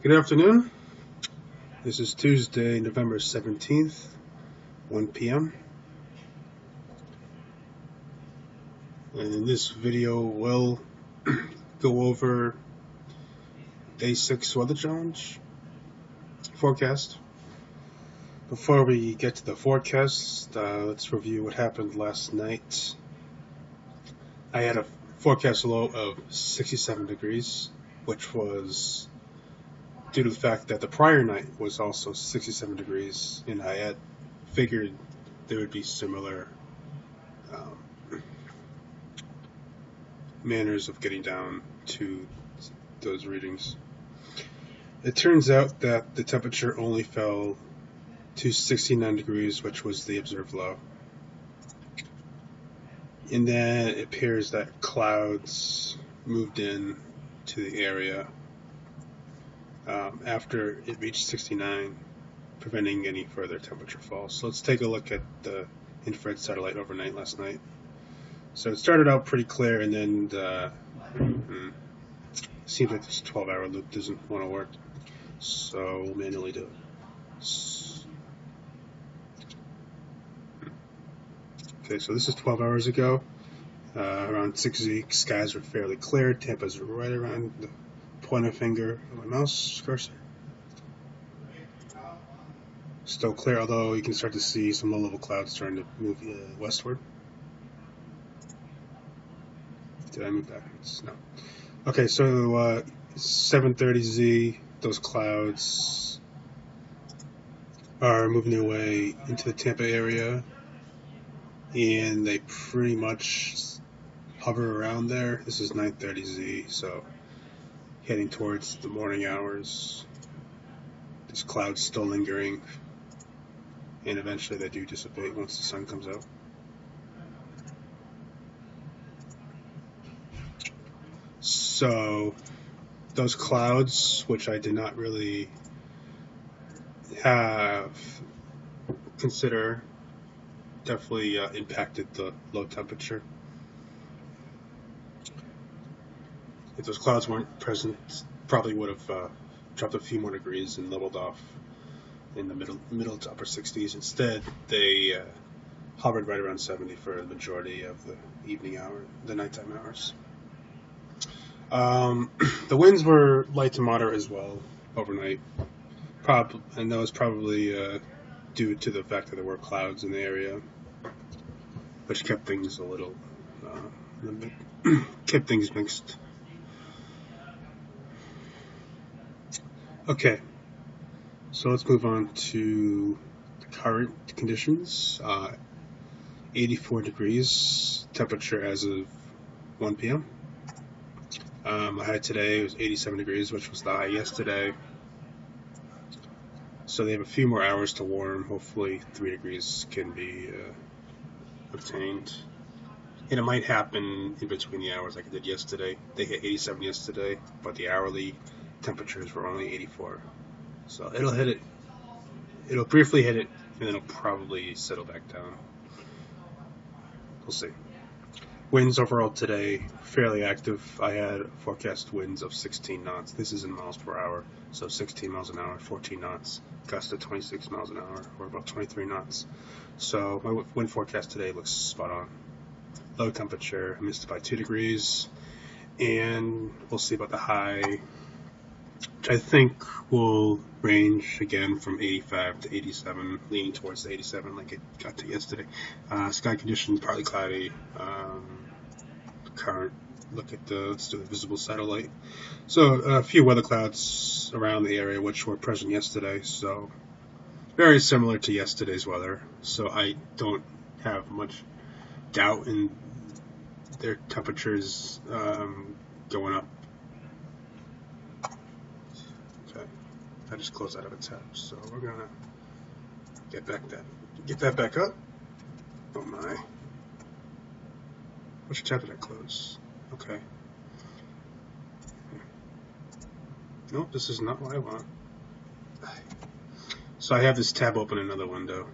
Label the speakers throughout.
Speaker 1: Good afternoon. This is Tuesday, November 17th, 1 p.m. And in this video, we'll go over Day 6 Weather Challenge forecast. Before we get to the forecast, let's review what happened last night. I had a forecast low of 67 degrees, which was due to the fact that the prior night was also 67 degrees, and I had figured there would be similar manners of getting down to those readings. It turns out that the temperature only fell to 69 degrees, which was the observed low. And then it appears that clouds moved in to the area after it reached 69, preventing any further temperature fall. So let's take a look at the infrared satellite overnight last night. So it started out pretty clear, and then seems like this 12-hour loop doesn't want to work, so we'll manually do it. Okay, so this is 12 hours ago. Around 6Z, skies were fairly clear. Tampa's right around the pointer finger of my mouse cursor. Still clear, although you can start to see some low-level clouds starting to move westward. Did I move backwards? No. Okay, so 7:30Z, those clouds are moving their way into the Tampa area, and they pretty much hover around there. This is 9:30Z, so heading towards the morning hours. This cloud's still lingering, and eventually they do dissipate once the sun comes out. So those clouds, which I did not really consider, definitely impacted the low temperature. If those clouds weren't present, probably would have dropped a few more degrees and leveled off in the middle to upper 60s. Instead, they hovered right around 70 for the majority of the nighttime hours. The winds were light to moderate as well overnight, and that was probably due to the fact that there were clouds in the area, which kept things kept things mixed. Okay, so let's move on to the current conditions. 84 degrees temperature as of 1 p.m. The high today was 87 degrees, which was the high yesterday. So they have a few more hours to warm. Hopefully 3 degrees can be obtained. And it might happen in between the hours like it did yesterday. They hit 87 yesterday, but the hourly temperatures were only 84. So it'll hit it. It'll briefly hit it, and then it'll probably settle back down. We'll see. Winds overall today, fairly active. I had forecast winds of 16 knots. This is in miles per hour, so 16 miles an hour, 14 knots. Gust of 26 miles an hour, or about 23 knots. So my wind forecast today looks spot on. Low temperature, I missed it by 2 degrees. And we'll see about the high, which I think will range again from 85 to 87, leaning towards the 87 like it got to yesterday. Sky conditions partly cloudy. Current. Let's do the visible satellite. So a few weather clouds around the area which were present yesterday. So very similar to yesterday's weather. So I don't have much doubt in their temperatures going up. Okay, I just closed out of a tab, so we're gonna get that back up. Oh my! Which tab did I close? Okay. Nope, this is not what I want. So I have this tab open in another window,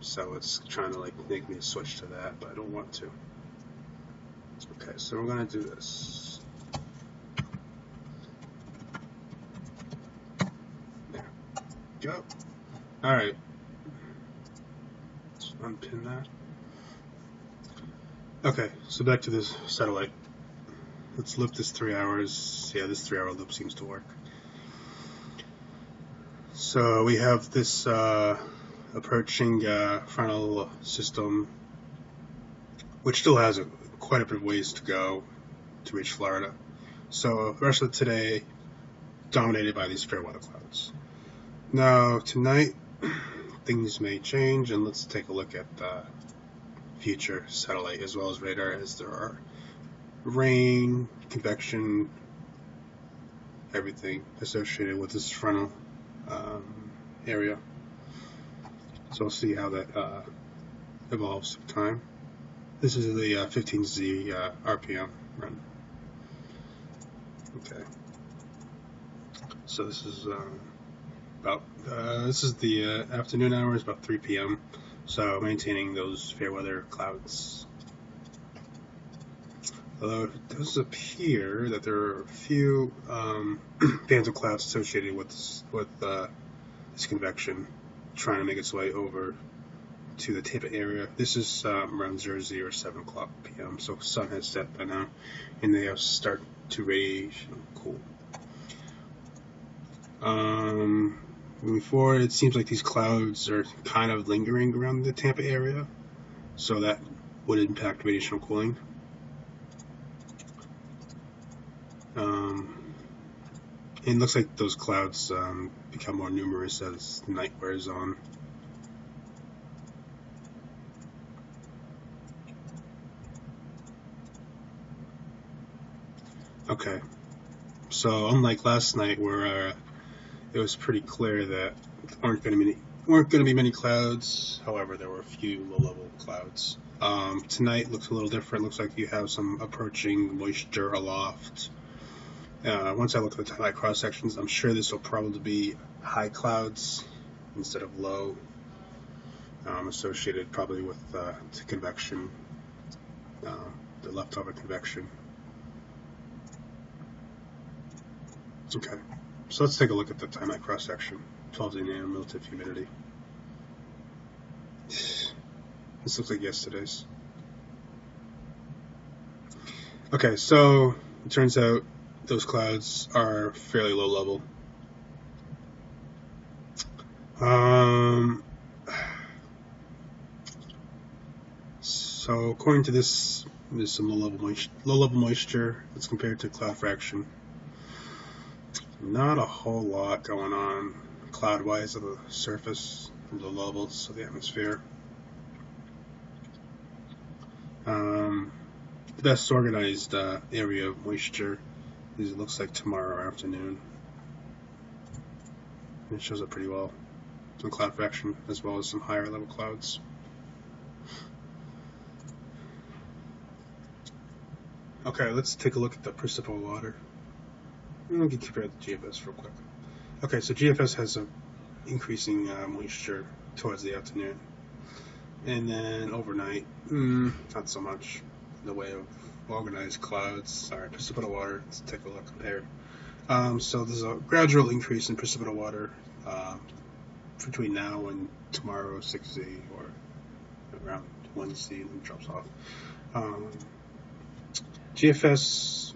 Speaker 1: so it's trying to make me switch to that, but I don't want to. Okay, so we're gonna do this. go. Alright. Let's unpin that. Okay, so back to this satellite. Let's loop this 3 hours. Yeah, this 3 hour loop seems to work. So we have this approaching frontal system, which still has quite a bit of ways to go to reach Florida. So the rest of today dominated by these fair weather clouds. Now tonight things may change, and let's take a look at the future satellite as well as radar, as there are rain, convection, everything associated with this frontal area. So we'll see how that evolves through time. This is the 15Z RPM run. Okay. So this is this is the afternoon hours, about 3 p.m. So maintaining those fair weather clouds. Although it does appear that there are a few bands of clouds associated with this convection trying to make its way over to the Tampa area. This is around 00 or 7 o'clock p.m. So sun has set by now, and they have started to radiation cool. Moving forward, it seems like these clouds are kind of lingering around the Tampa area, so that would impact radiational cooling. It looks like those clouds become more numerous as the night wears on. Okay, so unlike last night where it was pretty clear that there weren't going to be many clouds, however there were a few low-level clouds. Tonight looks a little different. Looks like you have some approaching moisture aloft. Once I look at the high cross sections, I'm sure this will probably be high clouds instead of low, associated probably with the convection, the leftover convection. Okay, so let's take a look at the time at cross section. 12 nm relative humidity. This looks like yesterday's. Okay, so it turns out those clouds are fairly low level. So according to this, there's some low level moisture that's compared to cloud fraction. Not a whole lot going on cloud-wise on the surface, low levels of the atmosphere. The best organized area of moisture is, it looks like, tomorrow afternoon. It shows up pretty well on cloud fraction as well as some higher level clouds. Okay, let's take a look at the precipitable water. We can compare the GFS real quick. Okay, so GFS has an increasing moisture towards the afternoon, and then overnight, not so much in the way of organized clouds. Sorry, precipitable water. Let's take a look there. So there's a gradual increase in precipitable water between now and tomorrow, 6Z, or around 1Z, and it drops off. GFS,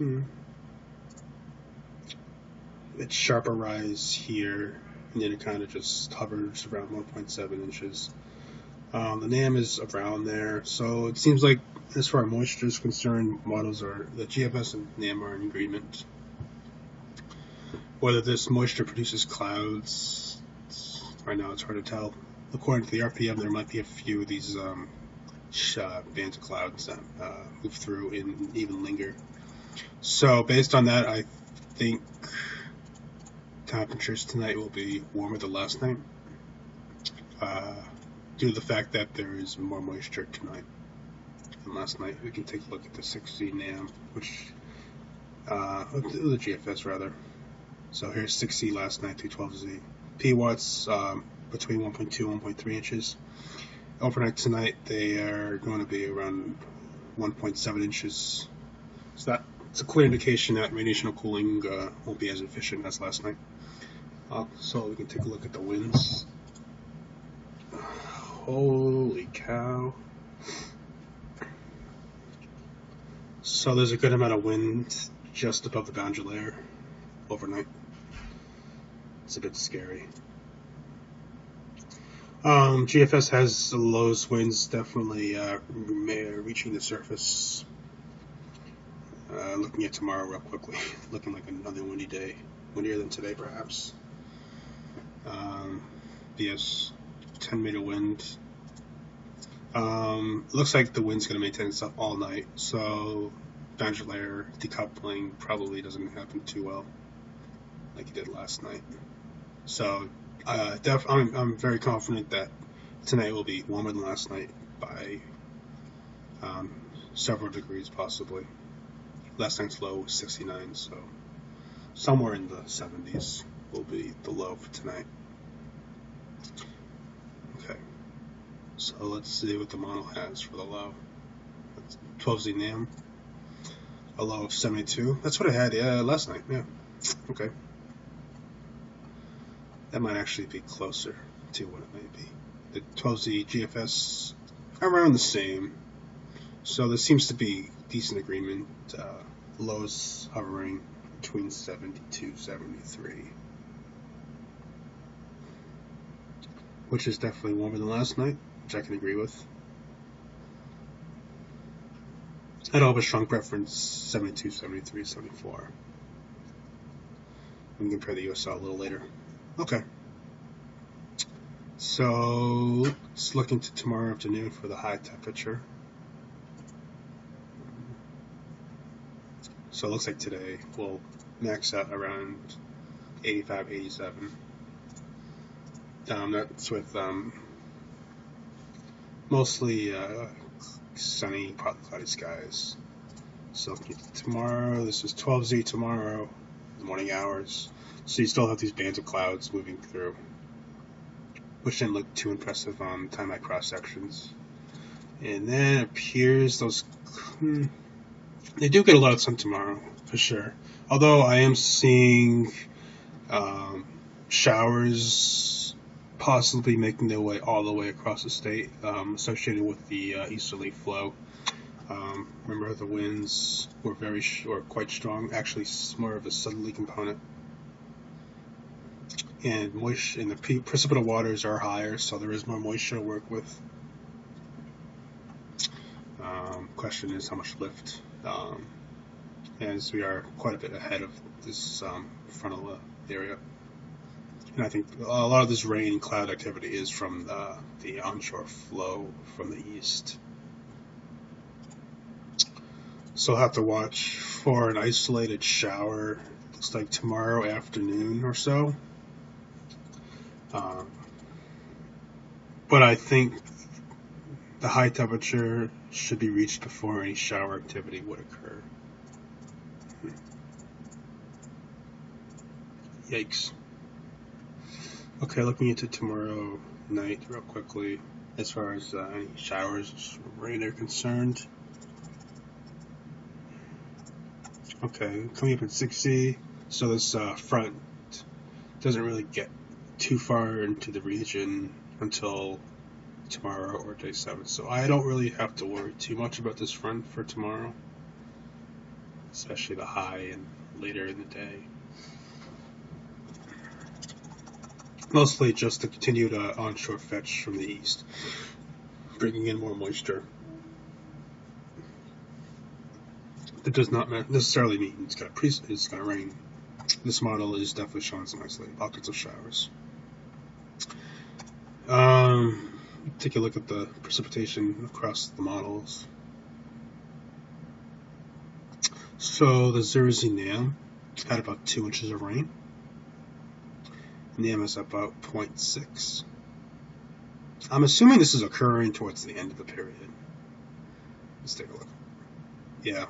Speaker 1: it's sharper rise here, and then it kind of just hovers around 1.7 inches. The NAM is around there, so it seems like, as far as moisture is concerned, models are, the GFS and NAM are in agreement. Whether this moisture produces clouds, right now it's hard to tell. According to the RPM, there might be a few of these bands of clouds that move through and even linger. So based on that, I think temperatures tonight will be warmer than last night, due to the fact that there is more moisture tonight than last night. We can take a look at the 6Z NAM, which the GFS rather. So here's 6Z last night through 12Z. P watts between 1.2 and 1.3 inches. Overnight tonight they are going to be around 1.7 inches. So that's a clear indication that radiational cooling won't be as efficient as last night. So we can take a look at the winds. Holy cow. So there's a good amount of wind just above the boundary layer overnight. It's a bit scary. GFS has the lowest winds definitely reaching the surface. Looking at tomorrow real quickly, looking like another windy day, windier than today perhaps. Yes, 10-meter wind. Looks like the wind's going to maintain itself all night, so boundary layer decoupling probably doesn't happen too well like it did last night. So I'm very confident that tonight will be warmer than last night by several degrees possibly. Last night's low was 69, so somewhere in the 70s will be the low for tonight. Okay, so let's see what the model has for the low. 12Z NAM, a low of 72. That's what I had last night, yeah. Okay. That might actually be closer to what it may be. The 12Z GFS around the same. So there seems to be decent agreement. Lows hovering between 72 and 73. Which is definitely warmer than last night, which I can agree with. I'd have a strong preference 72, 73, 74. We can compare the USL a little later. Okay. So let's look into tomorrow afternoon for the high temperature. So it looks like today we'll max out around 85, 87. That's with mostly sunny, partly cloudy skies. So tomorrow, this is 12Z tomorrow, the morning hours. So you still have these bands of clouds moving through, which didn't look too impressive on time-eye cross sections. And then it appears those they do get a lot of sun tomorrow for sure. Although I am seeing showers possibly making their way all the way across the state, associated with the easterly flow. Remember, the winds were quite strong. Actually, more of a southerly component, and the precipitable waters are higher, so there is more moisture to work with. Question is how much lift, as we are quite a bit ahead of this frontal area. And I think a lot of this rain and cloud activity is from the onshore flow from the east. So I'll have to watch for an isolated shower, looks like tomorrow afternoon or so. But I think the high temperature should be reached before any shower activity would occur. Yikes. Okay, looking into tomorrow night real quickly, as far as any showers, rain are concerned. Okay, coming up at 60, so this front doesn't really get too far into the region until tomorrow or day 7, so I don't really have to worry too much about this front for tomorrow, especially the high and later in the day. Mostly just the continued onshore fetch from the east, bringing in more moisture. That does not necessarily mean it's going to rain. This model is definitely showing some isolated pockets of showers. Take a look at the precipitation across the models. So the 0Z NAM had about 2 inches of rain. NAM is about 0.6. I'm assuming this is occurring towards the end of the period. Let's take a look. Yeah.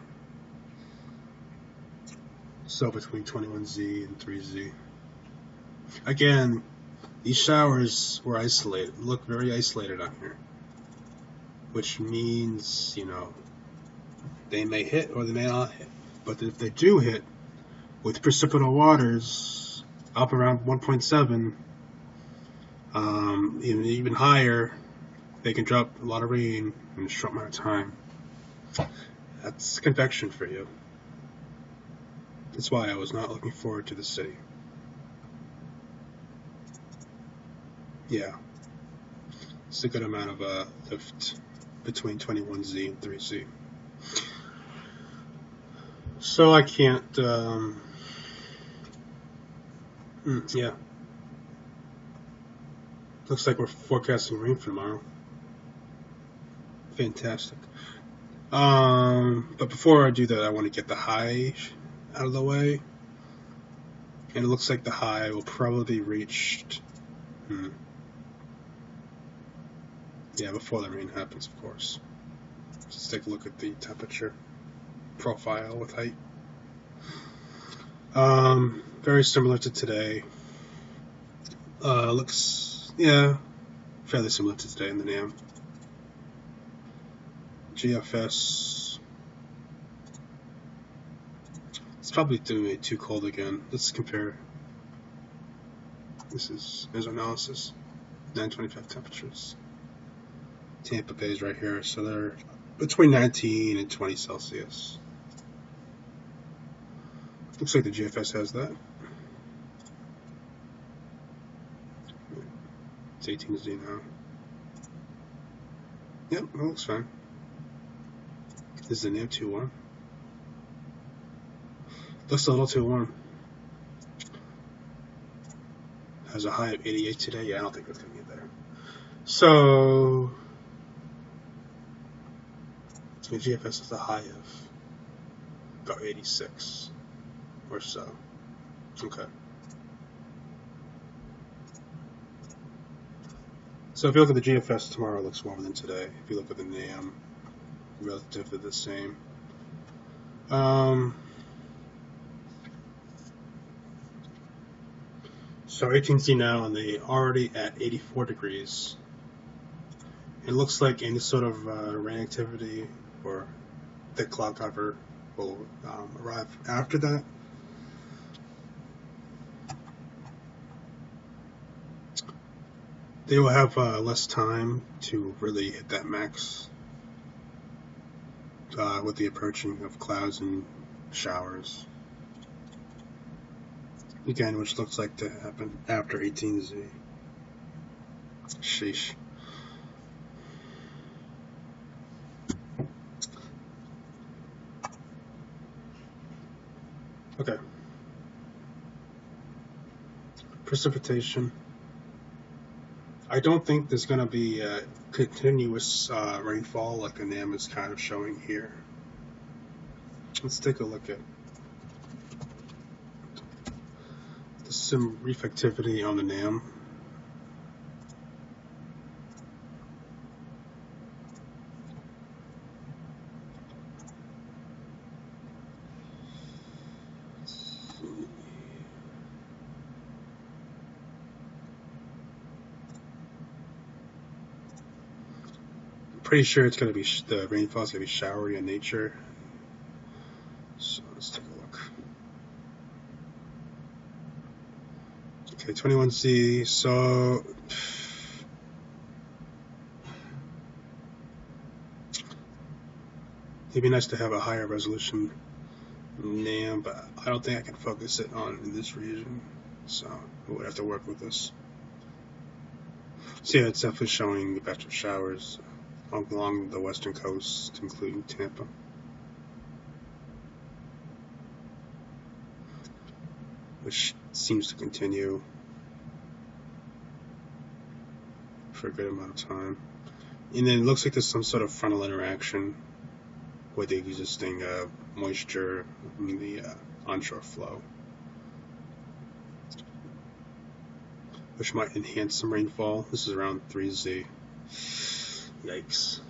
Speaker 1: So between 21Z and 3Z. Again, these showers were isolated, look very isolated on here. Which means, they may hit or they may not hit. But if they do hit with precipitable waters, up around 1.7. Even higher, they can drop a lot of rain in a short amount of time. That's convection for you. That's why I was not looking forward to the city. Yeah, it's a good amount of lift between 21Z and 3Z. So I can't, yeah. Looks like we're forecasting rain for tomorrow. Fantastic. But before I do that, I want to get the high out of the way. And it looks like the high will probably be reached, yeah, before the rain happens, of course. Let's take a look at the temperature profile with height. Very similar to today. Looks, yeah, fairly similar to today in the NAM. GFS, it's probably doing it too cold again. Let's compare. Here's our analysis. 925 temperatures. Tampa Bay is right here, so they're between 19 and 20 Celsius. Looks like the GFS has that. It's 18Z now. Yep, that looks fine. Is the NAM too warm? Looks a little too warm. Has a high of 88 today. Yeah, I don't think it's going to get there. So the GFS has a high of about 86 or so. Okay. So if you look at the GFS tomorrow, it looks warmer than today. If you look at the NAM, relatively the same. So 18Z now, and they already at 84 degrees. It looks like any sort of rain activity or thick cloud cover will arrive after that. They will have less time to really hit that max with the approaching of clouds and showers. Again, which looks like to happen after 18Z. Sheesh. Okay. Precipitation. I don't think there's going to be a continuous rainfall like the NAM is kind of showing here. Let's take a look at the sim reflectivity on the NAM. Pretty sure it's going to be the rainfall is going to be showery in nature. So let's take a look. Okay, 21Z. So it'd be nice to have a higher resolution NAM, but I don't think I can focus it on in this region. So we'll have to work with this. So yeah, it's definitely showing a batch of showers along the western coast, including Tampa. Which seems to continue for a good amount of time. And then it looks like there's some sort of frontal interaction with the existing moisture in the onshore flow, which might enhance some rainfall. This is around 3Z. Yikes.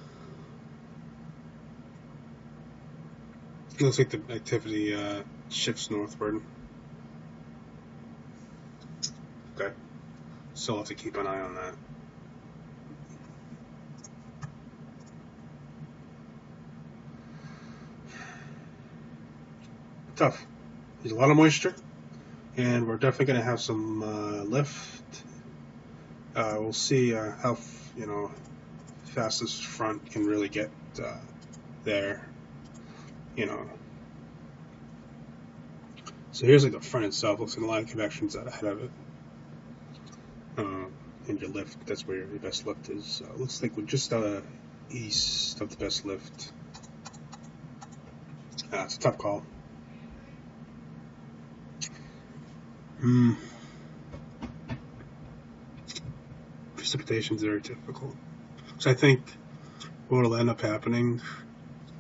Speaker 1: It looks like the activity shifts northward. Okay. So I'll have to keep an eye on that. Tough. There's a lot of moisture. and we're definitely going to have some lift. We'll see how fast this front can really get there. So here's like the front itself. Looks like a lot of convections out ahead of it. And your lift, that's where your best lift is. Looks like we're just east of the best lift. It's a tough call. Precipitation's very difficult. So I think what will end up happening,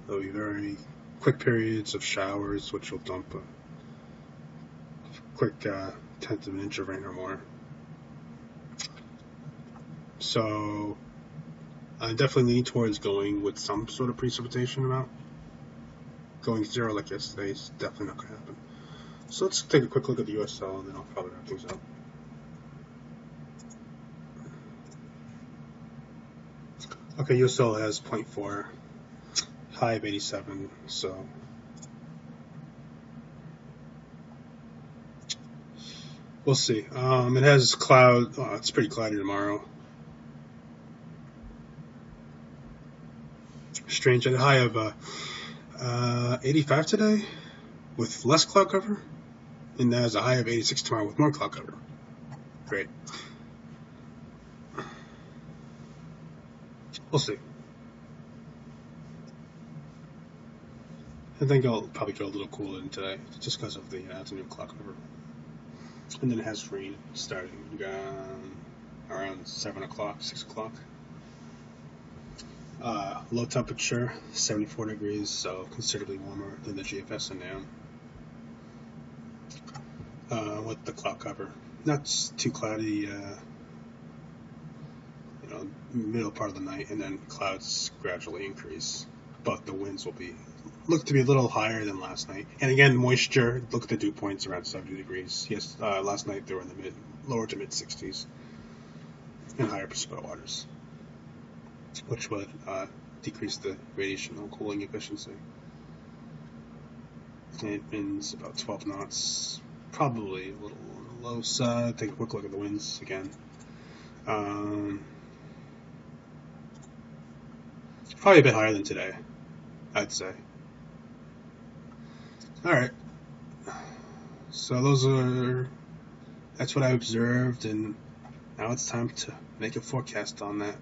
Speaker 1: there'll be very quick periods of showers, which will dump a quick tenth of an inch of rain or more. So I definitely lean towards going with some sort of precipitation amount. Going zero like yesterday is definitely not going to happen. So let's take a quick look at the USL, and then I'll probably wrap things up. Okay, USL has 0.4, high of 87, so we'll see. It has cloud. It's pretty cloudy tomorrow. Strange. At a high of 85 today, with less cloud cover, and that has a high of 86 tomorrow with more cloud cover. Great. We'll see. I think I'll probably go a little cooler than today, just because of the afternoon cloud cover. And then it has rain starting around 7 o'clock, 6 o'clock. Low temperature, 74 degrees, so considerably warmer than the GFS and down. With the cloud cover, not too cloudy. Middle part of the night, and then clouds gradually increase, but the winds will look to be a little higher than last night. And again, moisture. Look at the dew points around 70 degrees. Yes, last night they were in the lower to mid 60s, and higher precipitate waters, which would decrease the radiation or cooling efficiency. And it winds about 12 knots, probably a little on the low side. Take a quick look at the winds again. Probably a bit higher than today, I'd say. Alright. So that's what I observed, and now it's time to make a forecast on that.